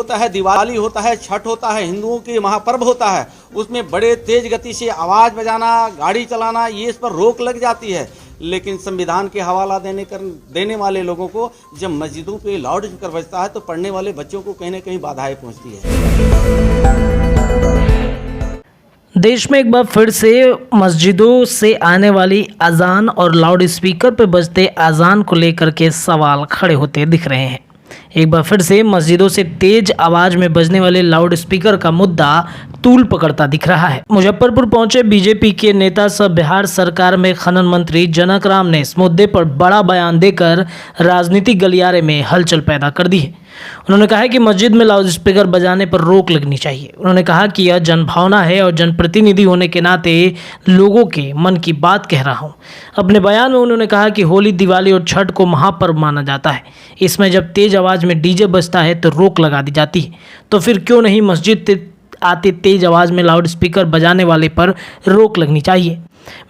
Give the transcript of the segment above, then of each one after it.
होता है, दिवाली होता है, छठ होता है, हिंदुओं के महापर्व होता है, उसमें बड़े तेज गति से आवाज़ बजाना, गाड़ी चलाना, ये इस पर रोक लग जाती है। लेकिन संविधान के हवाला देने वाले लोगों को जब मस्जिदों पे लाउड स्पीकर बजता है तो पढ़ने वाले बच्चों को कहीं ना कहीं बाधाएं पहुंचती है। देश में एक बार फिर से मस्जिदों से आने वाली अजान और लाउड स्पीकर पर बजते अजान को लेकर के सवाल खड़े होते दिख रहे हैं। एक बार फिर से मस्जिदों से तेज आवाज में बजने वाले लाउड स्पीकर का मुद्दा तूल पकड़ता दिख रहा है। मुजफ्फरपुर पहुंचे बीजेपी के नेता सह बिहार सरकार में खनन मंत्री जनक राम ने इस मुद्दे पर बड़ा बयान देकर राजनीतिक गलियारे में हलचल पैदा कर दी है। उन्होंने कहा कि मस्जिद में लाउड स्पीकर बजाने पर रोक लगनी चाहिए। उन्होंने कहा कि यह जनभावना है और जनप्रतिनिधि होने के नाते लोगों के मन की बात कह रहा हूं। अपने बयान में उन्होंने कहा कि होली, दिवाली और छठ को महापर्व माना जाता है। इसमें जब तेज आवाज़ में डीजे बजता है तो रोक लगा दी जाती है, तो फिर क्यों नहीं मस्जिद आते तेज आवाज़ में लाउड स्पीकर बजाने वाले पर रोक लगनी चाहिए।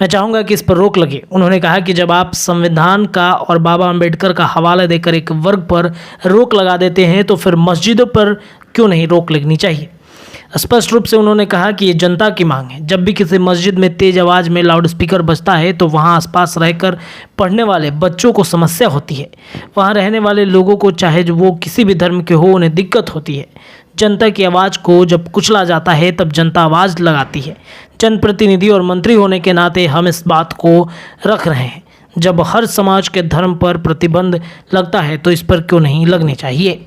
मैं चाहूँगा कि इस पर रोक लगे। उन्होंने कहा कि जब आप संविधान का और बाबा अंबेडकर का हवाला देकर एक वर्ग पर रोक लगा देते हैं तो फिर मस्जिदों पर क्यों नहीं रोक लगनी चाहिए। स्पष्ट रूप से उन्होंने कहा कि ये जनता की मांग है। जब भी किसी मस्जिद में तेज आवाज़ में लाउड स्पीकर बजता है तो वहाँ आसपास रहकर पढ़ने वाले बच्चों को समस्या होती है। वहाँ रहने वाले लोगों को, चाहे वो किसी भी धर्म के हो, उन्हें दिक्कत होती है। जनता की आवाज़ को जब कुचला जाता है तब जनता आवाज़ लगाती है। जनप्रतिनिधि और मंत्री होने के नाते हम इस बात को रख रहे हैं। जब हर समाज के धर्म पर प्रतिबंध लगता है तो इस पर क्यों नहीं लगने चाहिए।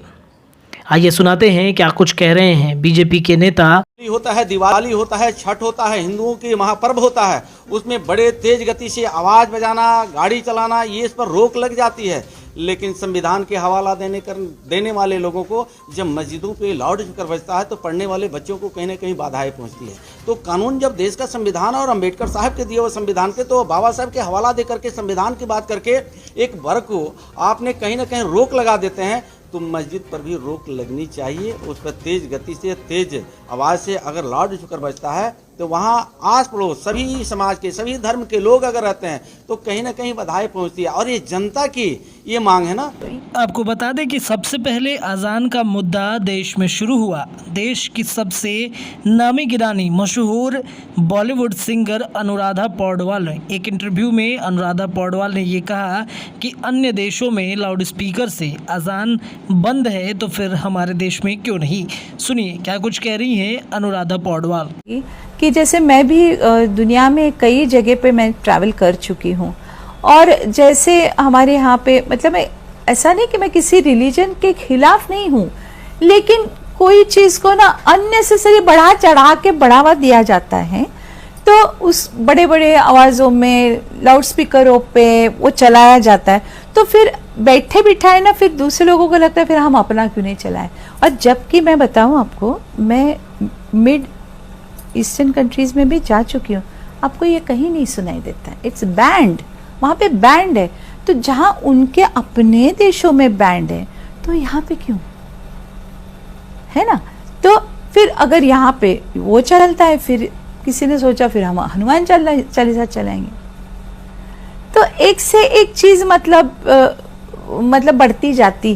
आइए सुनाते हैं क्या कुछ कह रहे हैं बीजेपी के नेता। होता है, दिवाली होता है, छठ होता है, हिंदुओं के महापर्व होता है, उसमें बड़े तेज गति से आवाज़ बजाना, गाड़ी चलाना, ये इस पर रोक लग जाती है। लेकिन संविधान के हवाला देने वाले लोगों को जब मस्जिदों पे लाउड स्पीकर बजता है तो पढ़ने वाले बच्चों को कहीं ना कहीं बाधाएं पहुंचती है। तो कानून जब देश का संविधान और अंबेडकर साहब के दिए हुए संविधान के, तो बाबा साहब के हवाला दे करके संविधान की बात करके एक वर्ग को आपने कहीं ना कहीं रोक लगा देते हैं, तो मस्जिद पर भी रोक लगनी चाहिए। उस पर तेज गति से, तेज आवाज़ से अगर लाउड स्पीकर बजता है तो वहाँ आस पड़ोस सभी समाज के, सभी धर्म के लोग अगर रहते हैं तो कहीं ना कहीं बाधाएं पहुंचती है। और ये जनता की ये मांग है ना। आपको बता दें कि सबसे पहले अजान का मुद्दा देश में शुरू हुआ। देश की सबसे नामी गिरानी मशहूर बॉलीवुड सिंगर अनुराधा पौडवाल ने एक इंटरव्यू में अनुराधा पौडवाल ने ये कहा कि अन्य देशों में लाउड स्पीकर से अजान बंद है तो फिर हमारे देश में क्यों नहीं। सुनिए क्या कुछ कह रही हैं अनुराधा पौडवाल। कि जैसे मैं भी दुनिया में कई जगह पे मैं ट्रैवल कर चुकी हूँ, और जैसे हमारे यहाँ पे मतलब ऐसा नहीं कि मैं किसी रिलीजन के खिलाफ नहीं हूँ, लेकिन कोई चीज़ को ना अननेसेसरी बढ़ा चढ़ा के बढ़ावा दिया जाता है, तो उस बड़े बड़े आवाज़ों में लाउड स्पीकरों पे वो चलाया जाता है, तो फिर बैठे बिठाए ना फिर दूसरे लोगों को लगता है फिर हम अपना क्यों नहीं चलाएं। और जबकि मैं बताऊं आपको, मैं मिड ईस्टर्न कंट्रीज़ में भी जा चुकी हूँ, आपको ये कहीं नहीं सुनाई देता है। इट्स बैंड, वहाँ पे बैंड है। तो जहाँ उनके अपने देशों में बैंड है तो यहाँ पे क्यों, है ना। तो फिर अगर यहाँ पे वो चलता है, फिर किसी ने सोचा फिर हम हनुमान चालीसा चलाएंगे। तो एक से एक चीज़ मतलब बढ़ती जाती है।